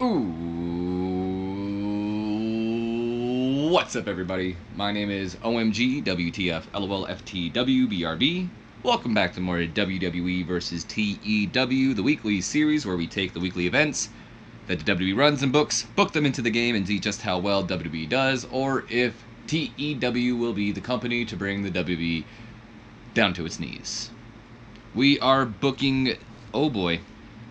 Ooh, what's up, everybody? My name is OMG WTF LOL FTW BRB. Welcome back to more WWE versus TEW, the weekly series where we take the weekly events that the WWE runs and books, book them into the game, and see just how well WWE does, or if TEW will be the company to bring the WWE down to its knees. We are booking. Oh boy.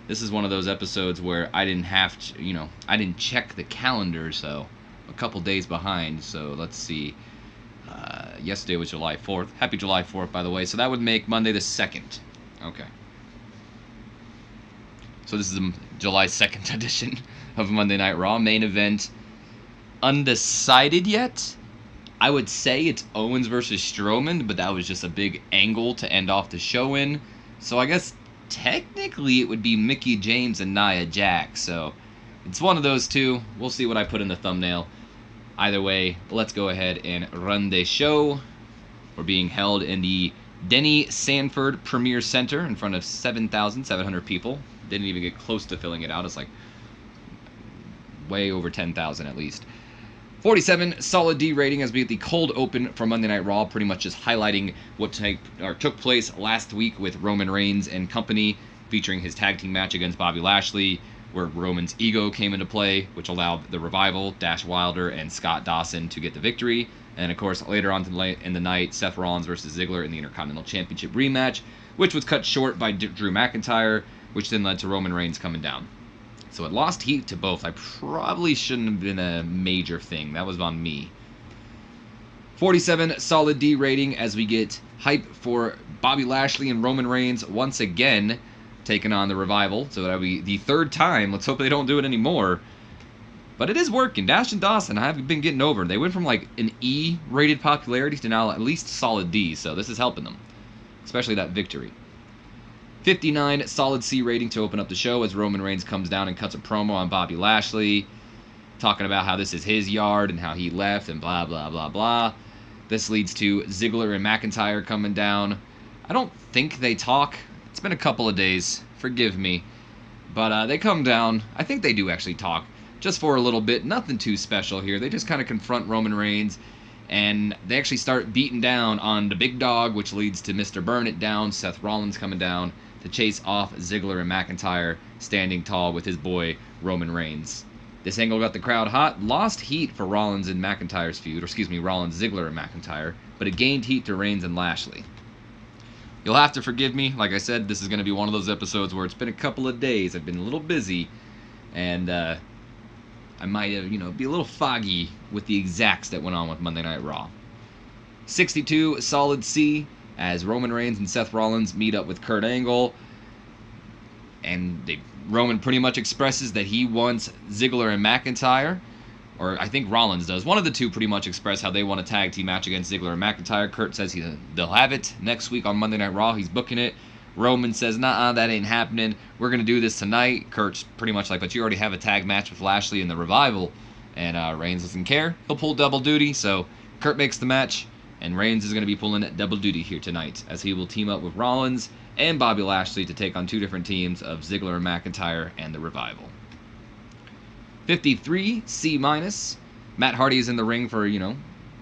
This is one of those episodes where I didn't have to, I didn't check the calendar, so a couple days behind. So let's see. Yesterday was July 4th. Happy July 4th, by the way. So that would make Monday the 2nd. Okay. So this is the July 2nd edition of Monday Night Raw. Main event undecided yet. I would say it's Owens versus Strowman, but that was just a big angle to end off the show in. So I guess technically it would be Mickie James and Nia Jax, so it's one of those two. We'll see what I put in the thumbnail. Either way, let's go ahead and run the show. We're being held in the Denny Sanford Premier Center in front of 7,700 people. Didn't even get close to filling it out. It's like way over 10,000 at least. 47 solid D rating as we get the cold open for Monday Night Raw, pretty much just highlighting what took place last week with Roman Reigns and company, featuring his tag team match against Bobby Lashley, where Roman's ego came into play, which allowed the Revival, Dash Wilder, and Scott Dawson to get the victory. And of course, later on in the night, Seth Rollins versus Ziggler in the Intercontinental Championship rematch, which was cut short by Drew McIntyre, which then led to Roman Reigns coming down. So it lost heat to both. I probably shouldn't have been a major thing. That was on me. 47 solid D rating as we get hype for Bobby Lashley and Roman Reigns once again taking on the Revival. So that'll be the third time. Let's hope they don't do it anymore. But it is working. Dash and Dawson have been getting over. They went from like an E rated popularity to now at least solid D. So this is helping them. Especially that victory. 59 solid C rating to open up the show as Roman Reigns comes down and cuts a promo on Bobby Lashley, talking about how this is his yard and how he left and blah, blah, blah, blah. This leads to Ziggler and McIntyre coming down. I don't think they talk. It's been a couple of days. Forgive me. But they come down. I think they do actually talk just for a little bit. Nothing too special here. They just kind of confront Roman Reigns. And they actually start beating down on the big dog, which leads to Mr. Burn It Down, Seth Rollins coming down to chase off Ziggler and McIntyre, standing tall with his boy Roman Reigns. This angle got the crowd hot, lost heat for Rollins and McIntyre's feud, or excuse me, Rollins, Ziggler, and McIntyre, but it gained heat to Reigns and Lashley. You'll have to forgive me. Like I said, this is going to be one of those episodes where it's been a couple of days. I've been a little busy, and I might be a little foggy with the exacts that went on with Monday Night Raw. 62 solid C as Roman Reigns and Seth Rollins meet up with Kurt Angle, and Roman pretty much expresses that he wants Ziggler and McIntyre, or I think Rollins does. One of the two pretty much express how they want a tag team match against Ziggler and McIntyre. Kurt says they'll have it next week on Monday Night Raw. He's booking it. Roman says, nah, that ain't happening. We're going to do this tonight. Kurt's pretty much like, but you already have a tag match with Lashley in the Revival. And Reigns doesn't care. He'll pull double duty. So Kurt makes the match. And Reigns is going to be pulling double duty here tonight, as he will team up with Rollins and Bobby Lashley to take on two different teams of Ziggler and McIntyre and the Revival. 53 C-. Matt Hardy is in the ring for,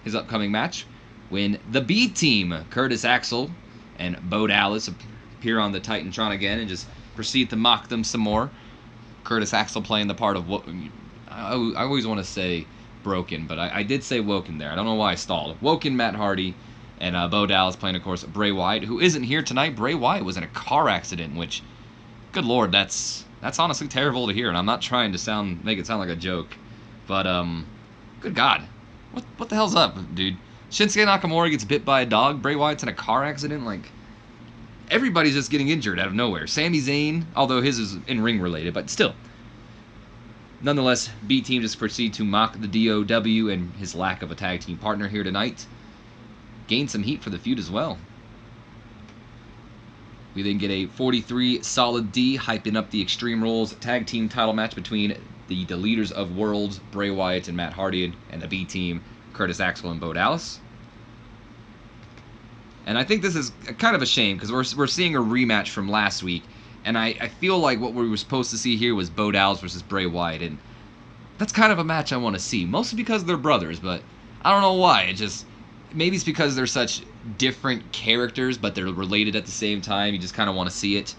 his upcoming match, when the B team, Curtis Axel and Bo Dallas, appear on the Titantron again and just proceed to mock them some more. Curtis Axel playing the part of what I always want to say Broken, but I did say Woken there. I don't know why I stalled. Woken Matt Hardy and Bo Dallas playing, of course, Bray Wyatt, who isn't here tonight. Bray Wyatt was in a car accident, which, good lord, that's honestly terrible to hear, and I'm not trying to make it sound like a joke, but good god, what the hell's up, dude? Shinsuke Nakamura gets bit by a dog. Bray Wyatt's in a car accident. Like, everybody's just getting injured out of nowhere. Sami Zayn, although his is in-ring related, but still. Nonetheless, B-Team just proceed to mock the DOW and his lack of a tag team partner here tonight. Gain some heat for the feud as well. We then get a 43 solid D, hyping up the Extreme Rules tag team title match between the leaders of Worlds, Bray Wyatt and Matt Hardy, and the B-Team, Curtis Axel and Bo Dallas. And I think this is kind of a shame, because we're seeing a rematch from last week, And I feel like what we were supposed to see here was Bo Dallas versus Bray Wyatt, and that's kind of a match I want to see. Mostly because they're brothers, but I don't know why. It just, maybe it's because they're such different characters, but they're related at the same time. You just kind of want to see it.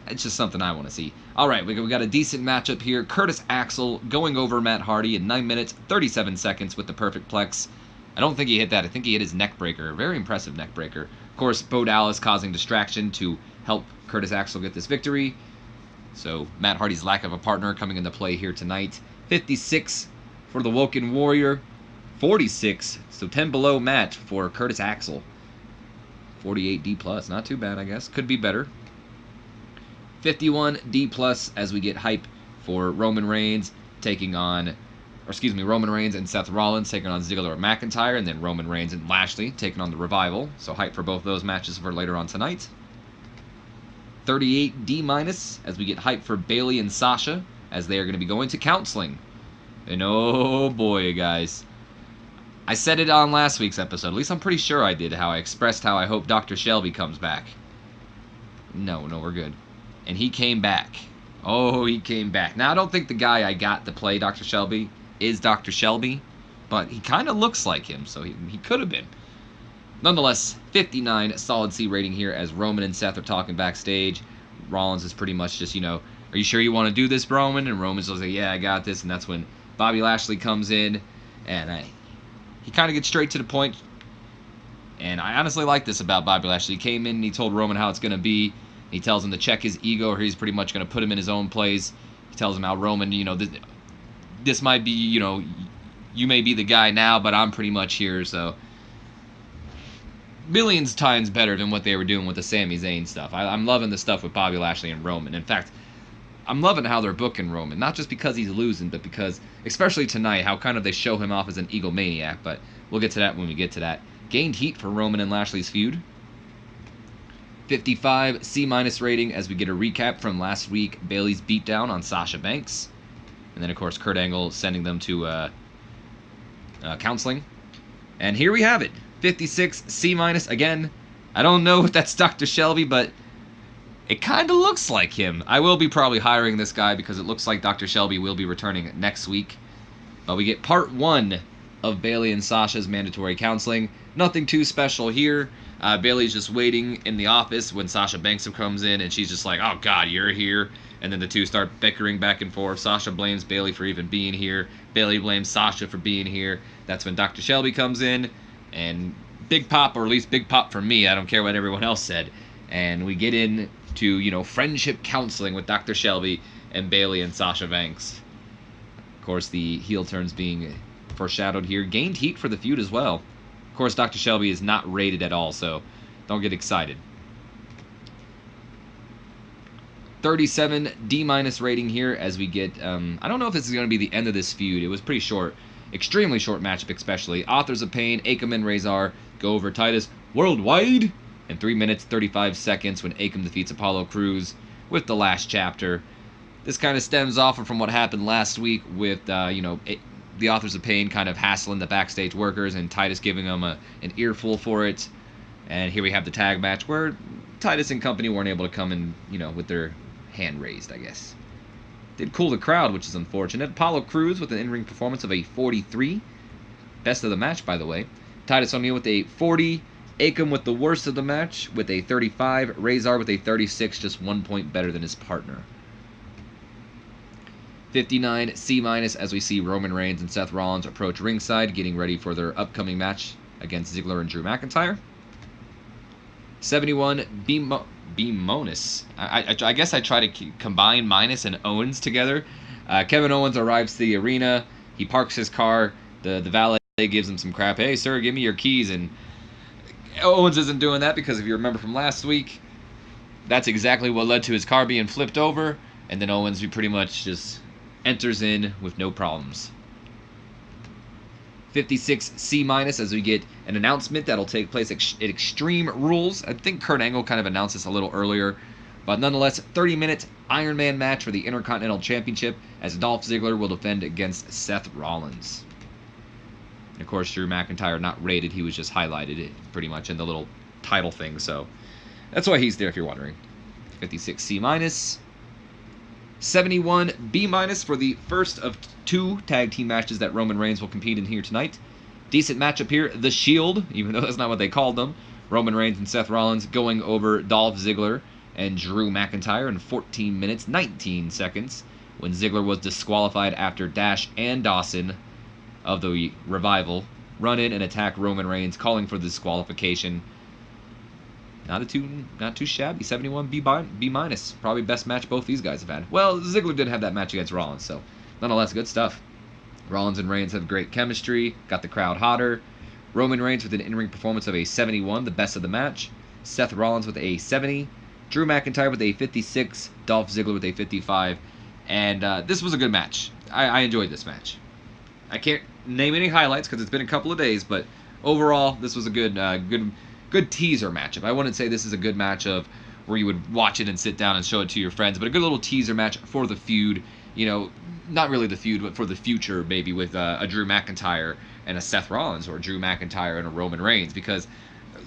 It's just something I want to see. All right, we got a decent matchup here. Curtis Axel going over Matt Hardy in 9 minutes, 37 seconds with the perfect plex. I don't think he hit that. I think he hit his neck breaker. Very impressive neck breaker. Of course, Bo Dallas causing distraction to help Curtis Axel get this victory. So Matt Hardy's lack of a partner coming into play here tonight. 56 for the Woken Warrior. 46, so 10 below Matt for Curtis Axel. 48 D+, not too bad, I guess. Could be better. 51 D+ as we get hype for Roman Reigns taking on, Roman Reigns and Seth Rollins taking on Ziggler and McIntyre, and then Roman Reigns and Lashley taking on the Revival. So hype for both those matches for later on tonight. 38 D- as we get hype for Bayley and Sasha as they are going to be going to counseling. And oh boy, guys. I said it on last week's episode, at least I'm pretty sure I did, how I expressed how I hope Dr. Shelby comes back. No, we're good. And he came back. Oh, he came back. Now, I don't think the guy I got to play Dr. Shelby is Dr. Shelby, but he kind of looks like him, so he could have been. Nonetheless, 59 solid C rating here as Roman and Seth are talking backstage. Rollins is pretty much just, are you sure you want to do this, Roman? And Roman's just like, yeah, I got this. And that's when Bobby Lashley comes in, and he kind of gets straight to the point. And I honestly like this about Bobby Lashley. He came in and he told Roman how it's going to be. He tells him to check his ego, or he's pretty much going to put him in his own place. He tells him how Roman, this might be, you may be the guy now, but I'm pretty much here, so millions times better than what they were doing with the Sami Zayn stuff. I'm loving the stuff with Bobby Lashley and Roman. In fact, I'm loving how they're booking Roman, not just because he's losing, but because, especially tonight, how kind of they show him off as an egomaniac, but we'll get to that when we get to that. Gained heat for Roman and Lashley's feud. 55 C- rating as we get a recap from last week, Bayley's beatdown on Sasha Banks. And then, of course, Kurt Angle sending them to counseling. And here we have it. 56 C-. Again, I don't know if that's Dr. Shelby, but it kind of looks like him. I will be probably hiring this guy because it looks like Dr. Shelby will be returning next week. But we get part 1 of Bayley and Sasha's mandatory counseling. Nothing too special here. Bayley's just waiting in the office when Sasha Banks comes in, and she's just like, oh, God, you're here. And then the two start bickering back and forth. Sasha blames Bayley for even being here. Bayley blames Sasha for being here. That's when Dr. Shelby comes in, and big pop, or at least big pop for me. I don't care what everyone else said. And we get into, friendship counseling with Dr. Shelby and Bayley and Sasha Banks. Of course, the heel turns being foreshadowed here. Gained heat for the feud as well. Of course, Dr. Shelby is not rated at all, so don't get excited. 37 D- rating here as we get, I don't know if this is going to be the end of this feud. It was pretty short. Extremely short matchup, especially. Authors of Pain, Akam and Razor go over Titus worldwide in 3 minutes, 35 seconds when Akam defeats Apollo Crews with the last chapter. This kind of stems off from what happened last week with, the Authors of Pain kind of hassling the backstage workers and Titus giving them an earful for it. And here we have the tag match where Titus and company weren't able to come in, with their hand raised, I guess. Did cool the crowd, which is unfortunate. Apollo Crews with an in-ring performance of a 43. Best of the match, by the way. Titus O'Neil with a 40. Akam with the worst of the match with a 35. Razor with a 36, just 1 point better than his partner. 59 C- as we see Roman Reigns and Seth Rollins approach ringside, getting ready for their upcoming match against Ziggler and Drew McIntyre. 71 B-. I guess I try to combine minus and Owens together. Kevin Owens arrives to the arena. He parks his car. The valet gives him some crap. Hey, sir, give me your keys. And Owens isn't doing that because if you remember from last week, that's exactly what led to his car being flipped over. And then Owens pretty much just enters in with no problems. 56 C- as we get an announcement that'll take place at Extreme Rules. I think Kurt Angle kind of announced this a little earlier. But nonetheless, 30-minute Iron Man match for the Intercontinental Championship as Dolph Ziggler will defend against Seth Rollins. And of course, Drew McIntyre not rated. He was just highlighted pretty much in the little title thing. So that's why he's there if you're wondering. 56 C minus. 71 B minus for the first of 2 tag team matches that Roman Reigns will compete in here tonight. Decent matchup here. The Shield, even though that's not what they called them. Roman Reigns and Seth Rollins going over Dolph Ziggler and Drew McIntyre in 14 minutes, 19 seconds, when Ziggler was disqualified after Dash and Dawson of the Revival run in and attack Roman Reigns, calling for disqualification. Not too shabby. 71 B minus. Probably best match both these guys have had. Well, Ziggler did have that match against Rollins, so nonetheless, good stuff. Rollins and Reigns have great chemistry, got the crowd hotter. Roman Reigns with an in-ring performance of a 71, the best of the match. Seth Rollins with a 70. Drew McIntyre with a 56. Dolph Ziggler with a 55. And this was a good match. I enjoyed this match. I can't name any highlights because it's been a couple of days, but overall, this was a good teaser matchup. I wouldn't say this is a good match of where you would watch it and sit down and show it to your friends, but a good little teaser match for the feud. You know, not really the feud, but for the future, maybe with a Drew McIntyre and a Seth Rollins, or Drew McIntyre and a Roman Reigns. Because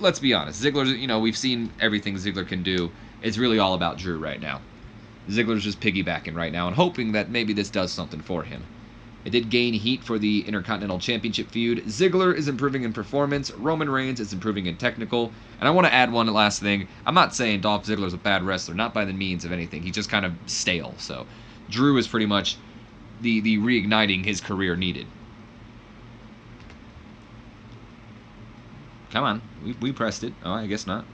let's be honest, Ziggler's, you know, we've seen everything Ziggler can do. It's really all about Drew right now. Ziggler's just piggybacking right now and hoping that maybe this does something for him. It did gain heat for the Intercontinental Championship feud. Ziggler is improving in performance. Roman Reigns is improving in technical. And I want to add one last thing. I'm not saying Dolph Ziggler's a bad wrestler, not by the means of anything. He's just kind of stale. So Drew is pretty much the reigniting his career needed. Come on. We pressed it. Oh, I guess not.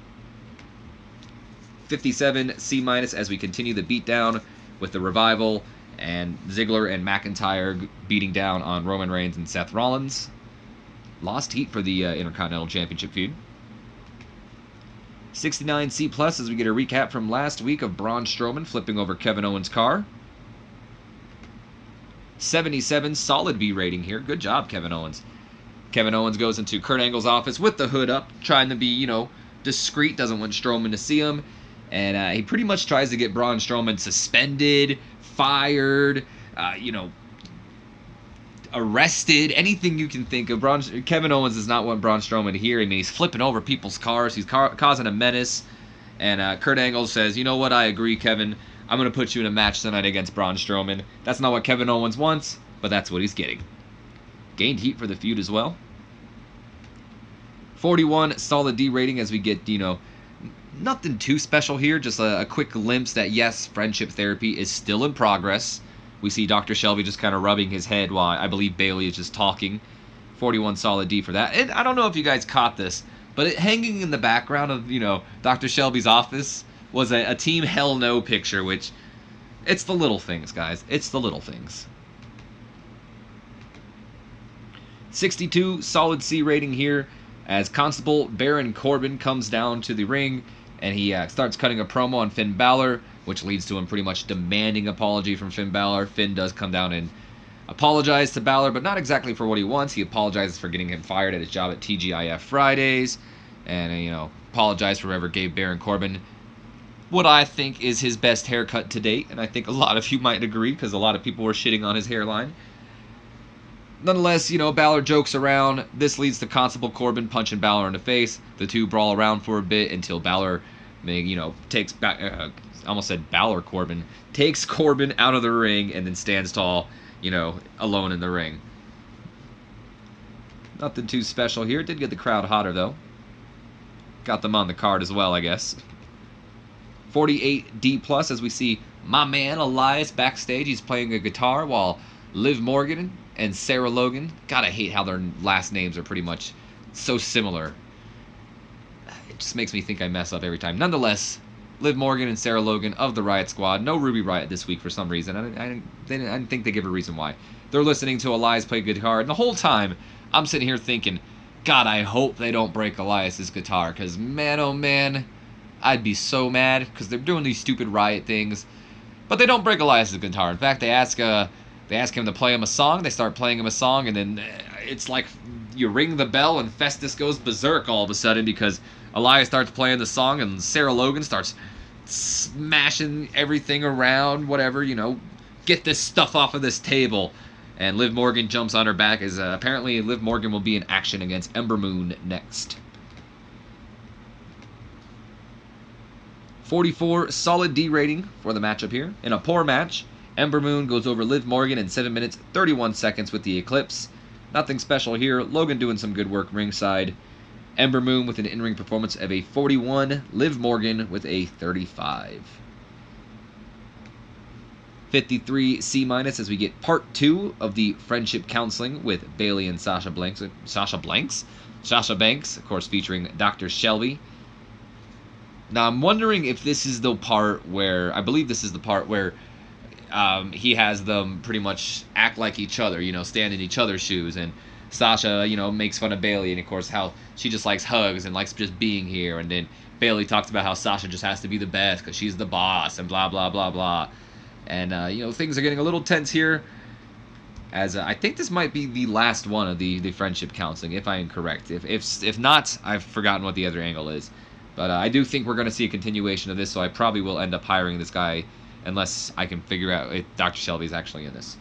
57 C minus as we continue the beatdown with the Revival and Ziggler and McIntyre beating down on Roman Reigns and Seth Rollins. Lost heat for the Intercontinental Championship feud. 69 C plus as we get a recap from last week of Braun Strowman flipping over Kevin Owens' car. 77 solid B rating here. Good job, Kevin Owens. Kevin Owens goes into Kurt Angle's office with the hood up, trying to be, you know, discreet, doesn't want Strowman to see him. And he pretty much tries to get Braun Strowman suspended, fired, you know, arrested, anything you can think of. Kevin Owens does not want Braun Strowman to hear him, and he's flipping over people's cars. He's causing a menace. And Kurt Angle says, you know what, I agree, Kevin. I'm going to put you in a match tonight against Braun Strowman. That's not what Kevin Owens wants, but that's what he's getting. Gained heat for the feud as well. 41 solid D rating as we get, you know, nothing too special here. Just a quick glimpse that, yes, friendship therapy is still in progress. We see Dr. Shelby just kind of rubbing his head while I believe Bayley is just talking. 41 solid D for that. And I don't know if you guys caught this, but hanging in the background of, you know, Dr. Shelby's office was a Team Hell No picture, which, it's the little things, guys. It's the little things. 62 solid C rating here as Constable Baron Corbin comes down to the ring and he starts cutting a promo on Finn Balor, which leads to him pretty much demanding apology from Finn Balor. Finn does come down and apologize to Balor, but not exactly for what he wants. He apologizes for getting him fired at his job at TGIF Fridays, and, you know, apologized for whoever gave Baron Corbin what I think is his best haircut to date, and I think a lot of you might agree because a lot of people were shitting on his hairline. Nonetheless, you know, Balor jokes around. This leads to Constable Corbin punching Balor in the face. The two brawl around for a bit until Balor, you know, takes back. Almost said Balor Corbin takes Corbin out of the ring and then stands tall, you know, alone in the ring. Nothing too special here. Did get the crowd hotter though. Got them on the card as well, I guess. 48 D plus as we see my man Elias backstage. He's playing a guitar while Liv Morgan and Sarah Logan. God, I hate how their last names are pretty much so similar. It just makes me think I mess up every time. Nonetheless, Liv Morgan and Sarah Logan of the Riot Squad. No Ruby Riot this week for some reason. I didn't think they give a reason why. They're listening to Elias play guitar, and the whole time I'm sitting here thinking, God, I hope they don't break Elias's guitar, because man, oh man, I'd be so mad, because they're doing these stupid Riot things. But they don't break Elias's guitar. In fact, they ask him to play him a song. They start playing him a song, and then it's like you ring the bell and Festus goes berserk all of a sudden because Elias starts playing the song and Sarah Logan starts smashing everything around, whatever, you know, get this stuff off of this table. And Liv Morgan jumps on her back as apparently Liv Morgan will be in action against Ember Moon next. 44 solid D rating for the matchup here. In a poor match, Ember Moon goes over Liv Morgan in 7 minutes 31 seconds with the Eclipse. Nothing special here. Logan doing some good work ringside. Ember Moon with an in-ring performance of a 41. Liv Morgan with a 35. 53 C- as we get part 2 of the friendship counseling with Bayley and Sasha Banks. Sasha Banks, of course, featuring Dr. Shelby. Now, I'm wondering if this is the part where, I believe this is the part where he has them pretty much act like each other, stand in each other's shoes. And Sasha, makes fun of Bayley, and of course how she just likes hugs and likes just being here. And then Bayley talks about how Sasha just has to be the best because she's the boss and blah, blah, blah, blah. And, things are getting a little tense here, as I think this might be the last one of the friendship counseling, if I am correct. If not, I've forgotten what the other angle is. But I do think we're going to see a continuation of this, so I probably will end up hiring this guy unless I can figure out if Dr. Shelby's actually in this.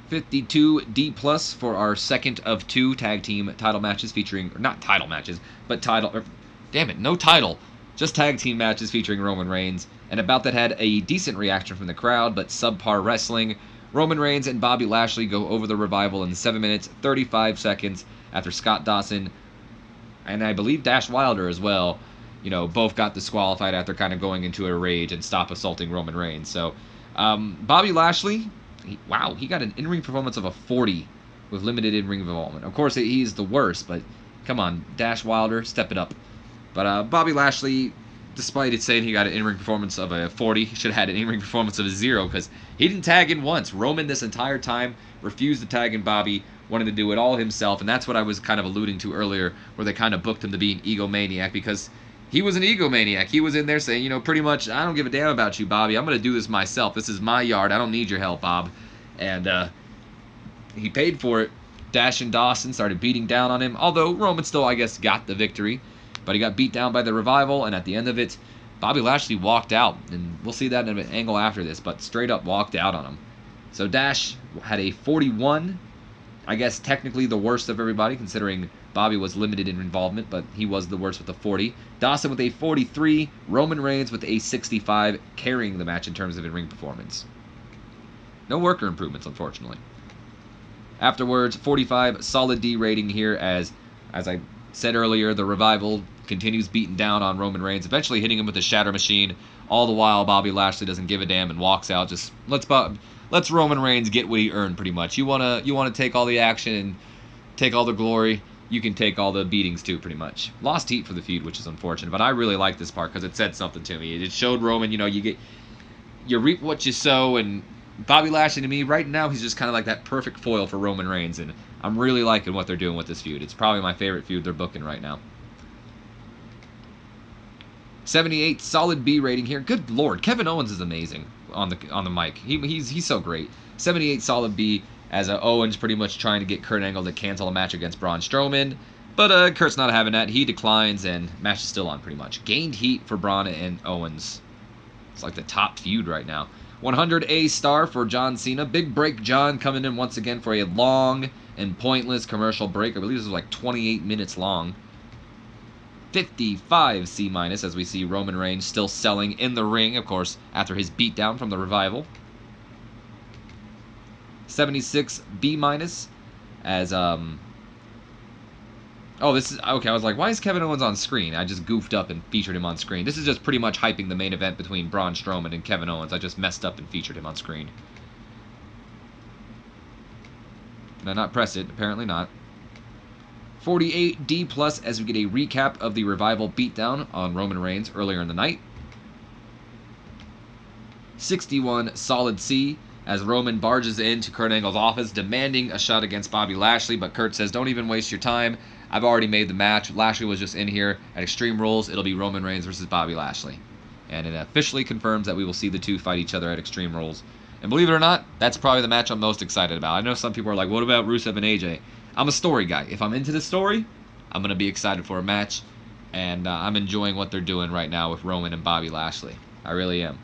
$52 D+ for our second of 2 tag team title matches featuring, not title matches, but no title, just tag team matches featuring Roman Reigns. And about that had a decent reaction from the crowd, but subpar wrestling. Roman Reigns and Bobby Lashley go over the Revival in 7 minutes 35 seconds after Scott Dawson and I believe Dash Wilder as well, both got disqualified after kind of going into a rage and stop assaulting Roman Reigns. So Bobby Lashley, he got an in-ring performance of a 40 with limited in-ring involvement. Of course, he's the worst, but come on, Dash Wilder, step it up. But Bobby Lashley, despite it saying he got an in-ring performance of a 40, he should have had an in-ring performance of a 0 because he didn't tag in once. Roman this entire time refused to tag in Bobby, wanted to do it all himself, and that's what I was kind of alluding to earlier, where they kind of booked him to be an egomaniac, because he was an egomaniac. He was in there saying, pretty much, I don't give a damn about you, Bobby. I'm going to do this myself. This is my yard. I don't need your help, Bob. And he paid for it. Dash and Dawson started beating down on him, although Roman still, I guess, got the victory. But he got beat down by the Revival, and at the end of it, Bobby Lashley walked out. And we'll see that in an angle after this, but straight up walked out on him. So Dash had a 41. I guess technically the worst of everybody, considering Bobby was limited in involvement, but he was the worst with a 40. Dawson with a 43. Roman Reigns with a 65, carrying the match in terms of in-ring performance. No worker improvements, unfortunately. Afterwards, 45 solid D rating here, as I said earlier, the Revival continues beating down on Roman Reigns, eventually hitting him with a Shatter Machine. All the while, Bobby Lashley doesn't give a damn and walks out. Just let's Roman Reigns get what he earned, pretty much. You wanna take all the action and take all the glory. You can take all the beatings too, pretty much. Lost heat for the feud, which is unfortunate, but I really like this part because it said something to me. It showed Roman, you reap what you sow, and Bobby Lashley, to me, right now, he's just kind of like that perfect foil for Roman Reigns, and I'm really liking what they're doing with this feud. It's probably my favorite feud they're booking right now. 78 solid B rating here. Good lord, Kevin Owens is amazing on the mic. He's so great. 78 solid B, as Owens pretty much trying to get Kurt Angle to cancel a match against Braun Strowman, but Kurt's not having that. He declines, and match is still on, pretty much. Gained heat for Braun and Owens. It's like the top feud right now. 100 A star for John Cena. Big break John coming in once again for a long and pointless commercial break. I believe this was like 28 minutes long. 55 C- as we see Roman Reigns still selling in the ring, of course, after his beatdown from the Revival. 76 B- as oh, this is okay. I was like, why is Kevin Owens on screen? I just goofed up and featured him on screen. This is just pretty much hyping the main event between Braun Strowman and Kevin Owens. I just messed up and featured him on screen. Did I not press it? Apparently not. 48 D+ as we get a recap of the Revival beatdown on Roman Reigns earlier in the night. 61 solid C as Roman barges into Kurt Angle's office demanding a shot against Bobby Lashley, but Kurt says, don't even waste your time. I've already made the match. Lashley was just in here at Extreme Rules. It'll be Roman Reigns versus Bobby Lashley. And it officially confirms that we will see the two fight each other at Extreme Rules. And believe it or not, that's probably the match I'm most excited about. I know some people are like, what about Rusev and AJ? I'm a story guy. If I'm into the story, I'm going to be excited for a match. And I'm enjoying what they're doing right now with Roman and Bobby Lashley. I really am.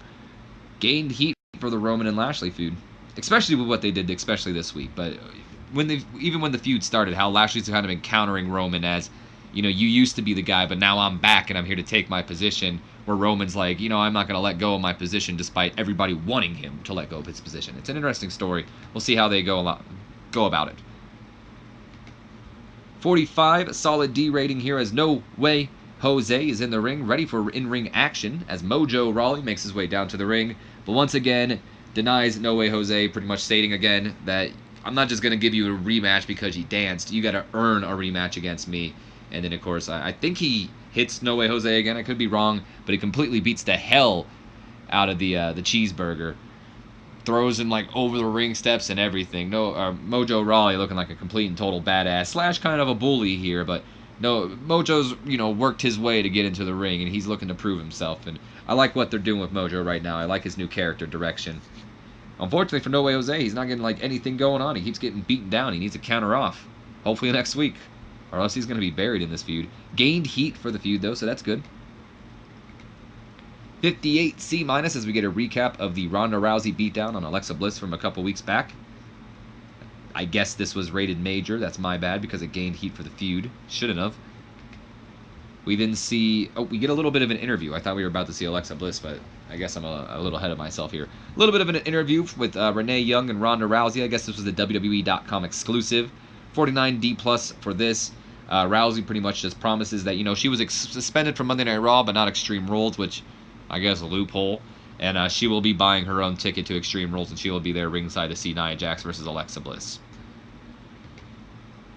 Gained heat for the Roman and Lashley feud. Especially with what they did, especially this week. But even when the feud started, how Lashley's kind of been countering Roman as, you used to be the guy, but now I'm back and I'm here to take my position. Where Roman's like, I'm not going to let go of my position despite everybody wanting him to let go of his position. It's an interesting story. We'll see how they go about it. 45, solid D rating here as No Way Jose is in the ring, ready for in-ring action as Mojo Rawley makes his way down to the ring. But once again, denies No Way Jose, pretty much stating again that I'm not just going to give you a rematch because you danced. You got to earn a rematch against me. And then, of course, I think he hits No Way Jose again. I could be wrong, but he completely beats the hell out of the cheeseburger. Throws him like over the ring steps and everything. Mojo Rawley looking like a complete and total badass / kind of a bully here, but no, Mojo's worked his way to get into the ring and he's looking to prove himself. And I like what they're doing with Mojo right now. I like his new character direction. Unfortunately for No Way Jose, he's not getting like anything going on. He keeps getting beaten down. He needs to counter off. Hopefully next week, or else he's going to be buried in this feud. Gained heat for the feud though, so that's good. 58 C- as we get a recap of the Ronda Rousey beatdown on Alexa Bliss from a couple weeks back. I guess this was rated major. That's my bad because it gained heat for the feud. Shouldn't have. We then see... Oh, we get a little bit of an interview. I thought we were about to see Alexa Bliss, but I guess I'm a little ahead of myself here. A little bit of an interview with Renee Young and Ronda Rousey. I guess this was the WWE.com exclusive. 49 D+ for this. Rousey pretty much just promises that, she was suspended from Monday Night Raw, but not Extreme Rules, which... I guess a loophole, and she will be buying her own ticket to Extreme Rules, and she will be there ringside to see Nia Jax versus Alexa Bliss.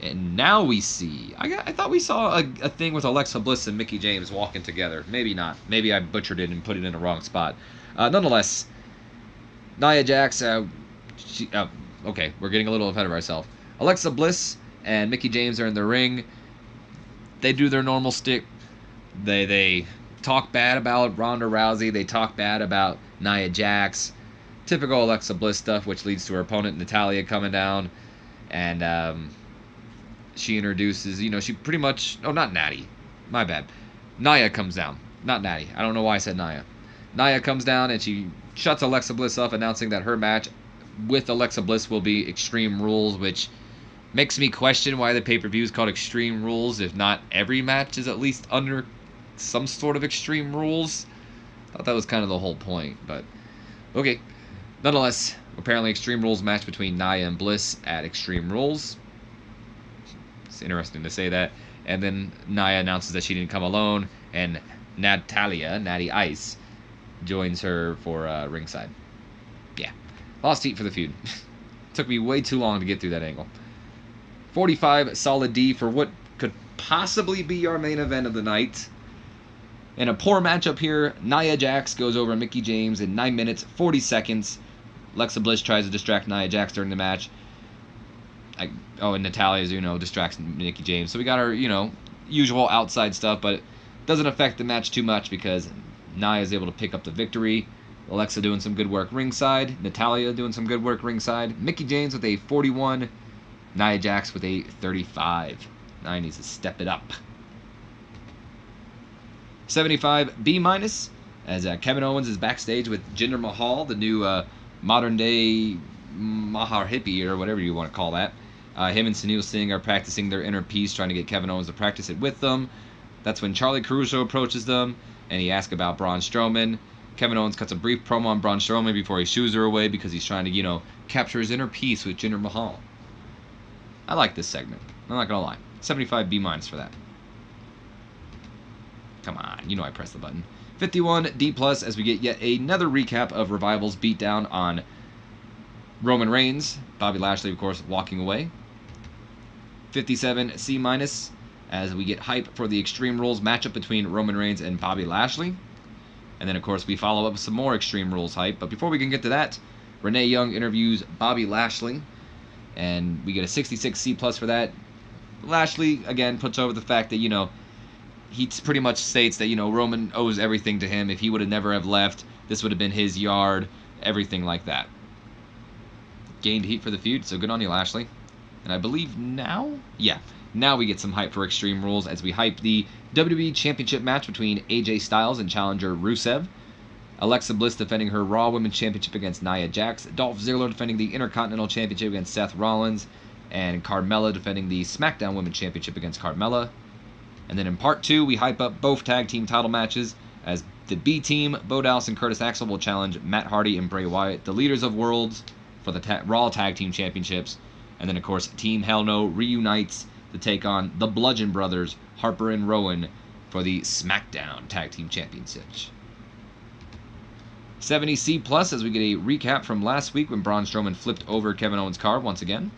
And now we see, I thought we saw a thing with Alexa Bliss and Mickie James walking together. Maybe not. Maybe I butchered it and put it in the wrong spot. Nonetheless, Nia Jax, okay, we're getting a little ahead of ourselves. Alexa Bliss and Mickie James are in the ring. They do their normal stick. They talk bad about Ronda Rousey. They talk bad about Nia Jax. Typical Alexa Bliss stuff, which leads to her opponent, Natalya, coming down. And she introduces, she pretty much... Oh, not Natty. My bad. Nia comes down. Not Natty. I don't know why I said Nia. Nia comes down and she shuts Alexa Bliss up, announcing that her match with Alexa Bliss will be Extreme Rules, which makes me question why the pay-per-view is called Extreme Rules if not every match is at least under some sort of Extreme Rules. Thought that was kind of the whole point, but okay. Nonetheless, apparently Extreme Rules match between Nia and Bliss at Extreme Rules. It's interesting to say that. And then Nia announces that she didn't come alone, and Natalya, Natty Ice, joins her for ringside. Yeah. Lost heat for the feud. Took me way too long to get through that angle. 45 solid D for what could possibly be our main event of the night. In a poor matchup here, Nia Jax goes over Mickie James in 9 minutes, 40 seconds. Alexa Bliss tries to distract Nia Jax during the match. And Natalya, as you know, distracts Mickie James. So we got our, usual outside stuff, but it doesn't affect the match too much because Nia is able to pick up the victory. Alexa doing some good work ringside. Natalya doing some good work ringside. Mickie James with a 41. Nia Jax with a 35. Nia needs to step it up. 75 B- as Kevin Owens is backstage with Jinder Mahal, the new modern day Mahar hippie or whatever you want to call that. Him and Sunil Singh are practicing their inner peace, trying to get Kevin Owens to practice it with them. That's when Charlie Caruso approaches them and he asks about Braun Strowman. Kevin Owens cuts a brief promo on Braun Strowman before he shoos her away because he's trying to, capture his inner peace with Jinder Mahal. I like this segment. I'm not going to lie. 75 B- for that. Come on, I pressed the button. 51 D+ as we get yet another recap of Revival's beatdown on Roman Reigns. Bobby Lashley, of course, walking away. 57 C- as we get hype for the Extreme Rules matchup between Roman Reigns and Bobby Lashley. And then, of course, we follow up with some more Extreme Rules hype. But before we can get to that, Renee Young interviews Bobby Lashley. And we get a 66 C+ for that. Lashley, again, puts over the fact that, he pretty much states that, Roman owes everything to him. If he would have never have left, this would have been his yard, everything like that. Gained heat for the feud, so good on you, Lashley. And I believe now? Yeah, now we get some hype for Extreme Rules as we hype the WWE Championship match between AJ Styles and challenger Rusev. Alexa Bliss defending her Raw Women's Championship against Nia Jax. Dolph Ziggler defending the Intercontinental Championship against Seth Rollins. and Carmella defending the SmackDown Women's Championship against Carmella. And then in part 2, we hype up both tag team title matches as the B team, Bo Dallas and Curtis Axel, will challenge Matt Hardy and Bray Wyatt, the leaders of Worlds, for the Raw Tag Team Championships. And then, of course, Team Hell No reunites to take on the Bludgeon Brothers, Harper and Rowan, for the SmackDown Tag Team Championships. 70C Plus as we get a recap from last week when Braun Strowman flipped over Kevin Owens' car once again.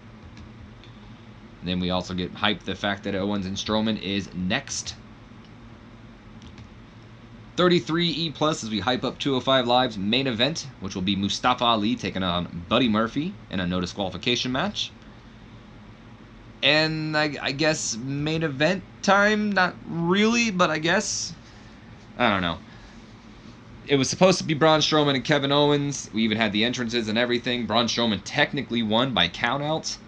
And then we also get hyped the fact that Owens and Strowman is next. 33E Plus as we hype up 205 Live's main event, which will be Mustafa Ali taking on Buddy Murphy in a no disqualification match. And I guess main event time? Not really, but I guess. I don't know. It was supposed to be Braun Strowman and Kevin Owens. We even had the entrances and everything. Braun Strowman technically won by countouts,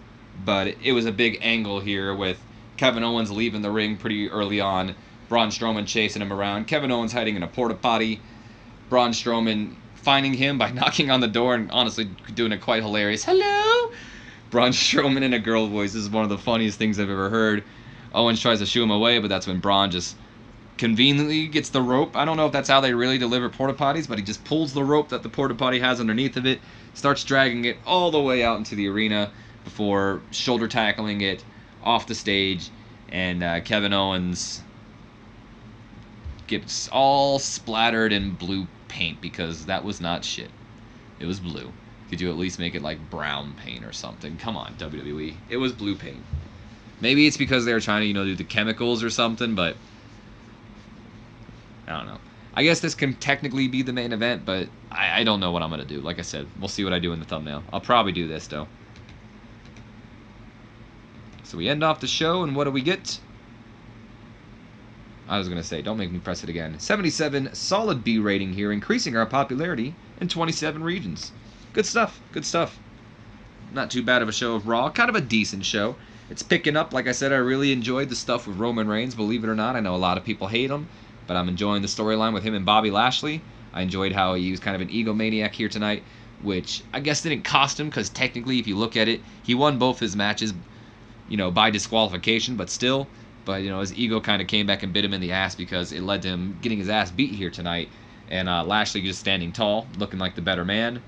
but it was a big angle here with Kevin Owens leaving the ring pretty early on. Braun Strowman chasing him around. Kevin Owens hiding in a porta potty. Braun Strowman finding him by knocking on the door and honestly doing it quite hilarious. Hello? Braun Strowman in a girl voice. This is one of the funniest things I've ever heard. Owens tries to shoo him away, but that's when Braun just conveniently gets the rope. I don't know if that's how they really deliver porta potties, but he just pulls the rope that the porta potty has underneath of it, starts dragging it all the way out into the arena before shoulder tackling it off the stage, and Kevin Owens gets all splattered in blue paint because that was not shit. It was blue. Could you at least make it like brown paint or something? Come on, WWE. It was blue paint. Maybe it's because they were trying to, do the chemicals or something, but I don't know. I guess this can technically be the main event, but I don't know what I'm going to do. Like I said, we'll see what I do in the thumbnail. I'll probably do this, though. So we end off the show, and what do we get? I was going to say, don't make me press it again. 77 solid B rating here, increasing our popularity in 27 regions. Good stuff, good stuff. Not too bad of a show of Raw. Kind of a decent show. It's picking up. Like I said, I really enjoyed the stuff with Roman Reigns, believe it or not. I know a lot of people hate him, but I'm enjoying the storyline with him and Bobby Lashley. I enjoyed how he was kind of an egomaniac here tonight, which I guess didn't cost him, because technically, if you look at it, he won both his matches, by disqualification, but still. But, his ego kind of came back and bit him in the ass because it led to him getting his ass beat here tonight. And Lashley just standing tall, looking like the better man.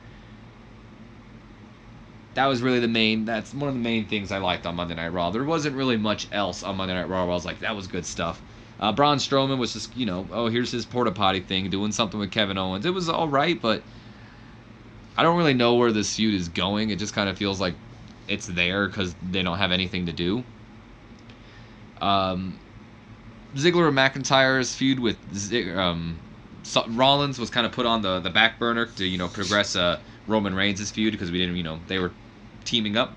That was really that's one of the main things I liked on Monday Night Raw. There wasn't really much else on Monday Night Raw where I was like, that was good stuff. Braun Strowman was just, here's his porta potty thing, doing something with Kevin Owens. It was all right, but I don't really know where this feud is going. It just kind of feels like it's there because they don't have anything to do. Ziggler and McIntyre's feud with Rollins was kind of put on the back burner to, progress Roman Reigns' feud because we didn't, they were teaming up.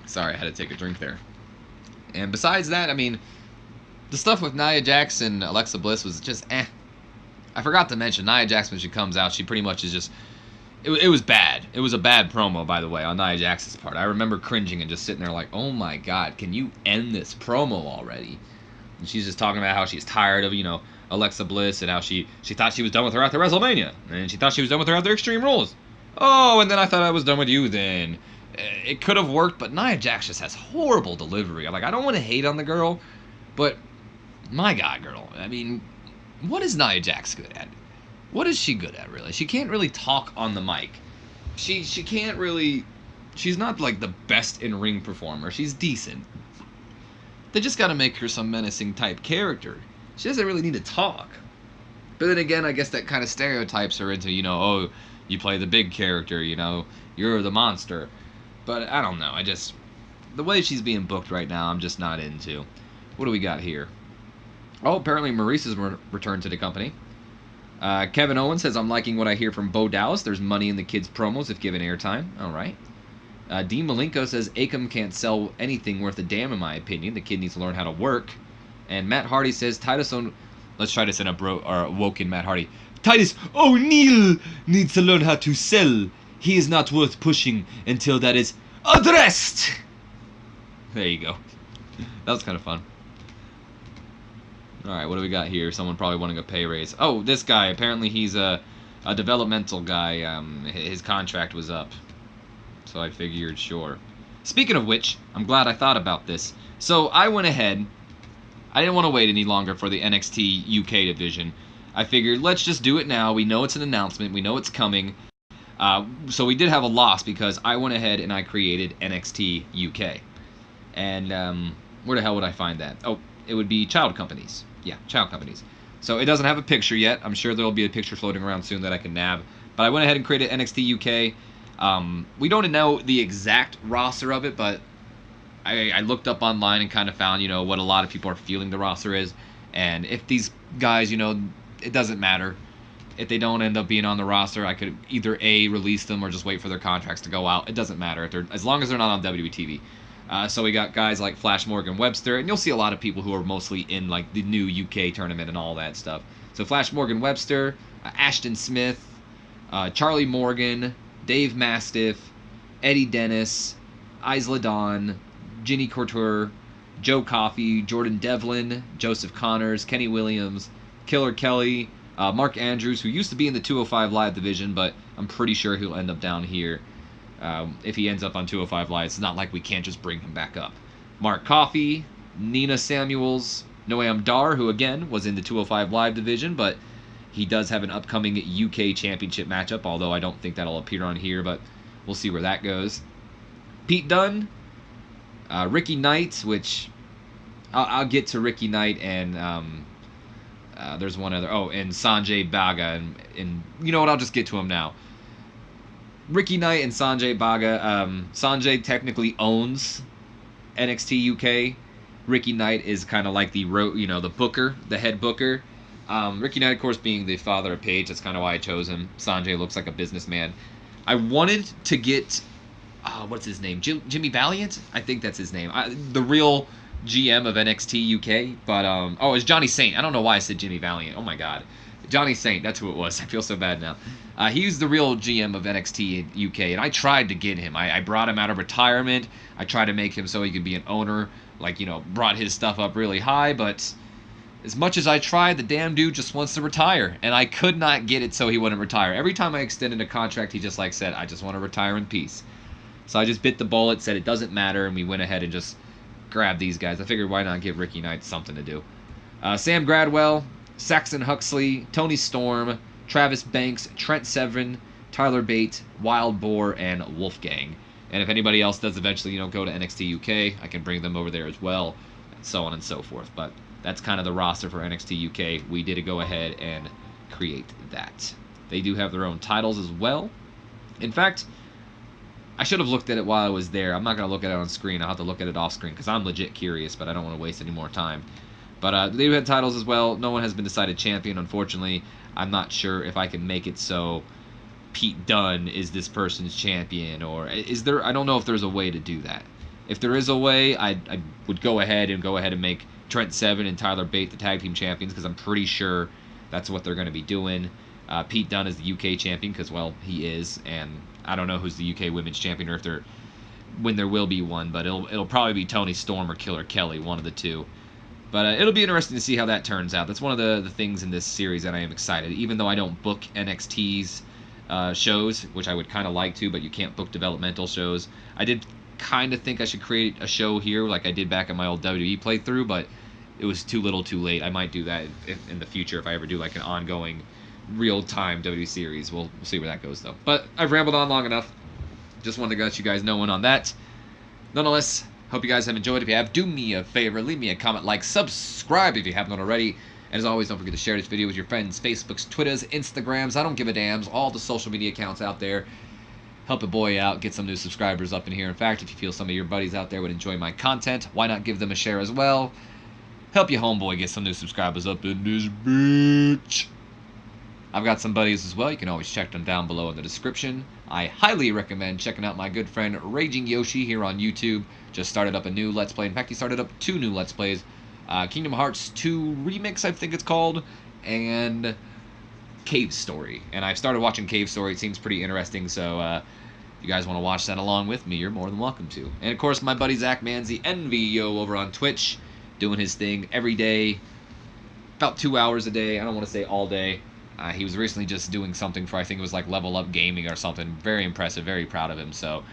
Sorry, I had to take a drink there. And besides that, the stuff with Nia Jax and Alexa Bliss was just I forgot to mention, Nia Jax, when she comes out, she pretty much is just... It was bad. It was a bad promo, by the way, on Nia Jax's part. I remember cringing and just sitting there like, oh my god, can you end this promo already? And she's just talking about how she's tired of, Alexa Bliss, and how she thought she was done with her after WrestleMania. And she thought she was done with her after Extreme Rules. Oh, and then I thought I was done with you then. It could have worked, but Nia Jax just has horrible delivery. I don't want to hate on the girl, but my god, girl. What is Nia Jax good at? What is she good at, really? She can't really talk on the mic. She can't really... She's not, the best in-ring performer. She's decent. They just gotta make her some menacing type character. She doesn't really need to talk. But then again, I guess that kind of stereotypes her into, oh, you play the big character, you're the monster. But I don't know, the way she's being booked right now, I'm just not into. What do we got here? Oh, apparently Maurice has returned to the company. Kevin Owens says, I'm liking what I hear from Bo Dallas. There's money in the kids' promos if given airtime. All right. Dean Malenko says, Akam can't sell anything worth a damn, in my opinion. The kid needs to learn how to work. And Matt Hardy says, let's try this in a woken Matt Hardy. Titus O'Neil needs to learn how to sell. He is not worth pushing until that is addressed. There you go. That was kind of fun. Alright, what do we got here? Someone probably wanting a pay raise. Oh, this guy. Apparently he's a a developmental guy. His contract was up, so I figured, sure. Speaking of which, I'm glad I thought about this. So I went ahead. I didn't want to wait any longer for the NXT UK division. I figured, let's just do it now. We know it's an announcement. We know it's coming. So we did have a loss because I went ahead and I created NXT UK. And where the hell would I find that? Oh, it would be Child Companies. Yeah, Child Companies. So it doesn't have a picture yet. I'm sure there'll be a picture floating around soon that I can nab. But I went ahead and created NXT UK. We don't know the exact roster of it, but I looked up online and kind of found, what a lot of people are feeling the roster is. And if these guys, it doesn't matter. If they don't end up being on the roster, I could either A, release them or just wait for their contracts to go out. It doesn't matter as long as they're not on WWE TV. So we got guys like Flash Morgan Webster, and you'll see a lot of people who are mostly in like the new UK tournament and all that stuff. So Flash Morgan Webster, Ashton Smith, Charlie Morgan, Dave Mastiff, Eddie Dennis, Isla Dawn, Ginny Couture, Joe Coffey, Jordan Devlin, Joseph Connors, Kenny Williams, Killer Kelly, Mark Andrews, who used to be in the 205 Live division, but I'm pretty sure he'll end up down here. If he ends up on 205 Live, it's not like we can't just bring him back up. Mark Coffey, Nina Samuels, Noam Dar, who again was in the 205 Live division, but he does have an upcoming UK Championship matchup, although I don't think that'll appear on here, but we'll see where that goes. Pete Dunne, Ricky Knight, which I'll get to Ricky Knight, and there's one other. Oh, and Sanjay Baga, and you know what? I'll just get to him now. Ricky Knight and Sanjay Baga. Sanjay technically owns NXT UK. Ricky Knight is kind of like the booker, the head booker. Ricky Knight, of course, being the father of Paige. That's kind of why I chose him. Sanjay looks like a businessman. I wanted to get what's his name? Jimmy Valiant? I think that's his name. The real GM of NXT UK. But, it's Johnny Saint. I don't know why I said Jimmy Valiant. Oh, my God. Johnny Saint, that's who it was. I feel so bad now. He's the real GM of NXT UK, and I tried to get him. I brought him out of retirement. I tried to make him so he could be an owner. Brought his stuff up really high, but as much as I tried, the damn dude just wants to retire, and I could not get it so he wouldn't retire. Every time I extended a contract, he just said, I just want to retire in peace. So I just bit the bullet, said it doesn't matter, and we went ahead and just grabbed these guys. I figured why not give Ricky Knight something to do. Sam Gradwell, Saxon Huxley, Tony Storm, Travis Banks, Trent Severin, Tyler Bate, Wild Boar, and Wolfgang. And if anybody else does eventually, go to NXT UK, I can bring them over there as well, and so on and so forth. But that's kind of the roster for NXT UK. We did go ahead and create that. They do have their own titles as well. In fact, I should have looked at it while I was there. I'm not going to look at it on screen. I'll have to look at it off screen because I'm legit curious, but I don't want to waste any more time. But they had titles as well. No one has been decided champion, unfortunately. I'm not sure if I can make it so Pete Dunne is this person's champion, or is there? I don't know if there's a way to do that. If there is a way, I would go ahead and make Trent Seven and Tyler Bate the tag team champions because I'm pretty sure that's what they're going to be doing. Pete Dunne is the UK champion because, well, he is, and I don't know who's the UK Women's Champion or when there will be one, but it'll probably be Tony Storm or Killer Kelly, one of the two. But it'll be interesting to see how that turns out. That's one of the things in this series that I am excited. Even though I don't book NXT's shows, which I would kind of like to, but you can't book developmental shows. I did kind of think I should create a show here like I did back in my old WWE playthrough, but it was too little too late. I might do that in the future if I ever do an ongoing real-time WWE series. We'll see where that goes, though. But I've rambled on long enough. Just wanted to let you guys know on that. Nonetheless, hope you guys have enjoyed. If you have, do me a favor. Leave me a comment, subscribe if you haven't already. And as always, don't forget to share this video with your friends, Facebooks, Twitters, Instagrams. I don't give a damn. All the social media accounts out there. Help a boy out. Get some new subscribers up in here. In fact, if you feel some of your buddies out there would enjoy my content, why not give them a share as well? Help your homeboy get some new subscribers up in this bitch. I've got some buddies as well. You can always check them down below in the description. I highly recommend checking out my good friend Raging Yoshi here on YouTube. Just started up a new Let's Play. In fact, he started up 2 new Let's Plays. Kingdom Hearts 2 Remix, I think it's called, and Cave Story. And I've started watching Cave Story. It seems pretty interesting, so if you guys want to watch that along with me, you're more than welcome to. And, of course, my buddy ZachManziNVO over on Twitch, doing his thing every day, about 2 hours a day. I don't want to say all day. He was recently just doing something for, I think it was like Level Up Gaming or something. Very impressive, very proud of him. So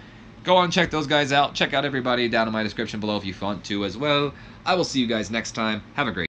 go on, check those guys out. Check out everybody down in my description below if you want to as well. I will see you guys next time. Have a great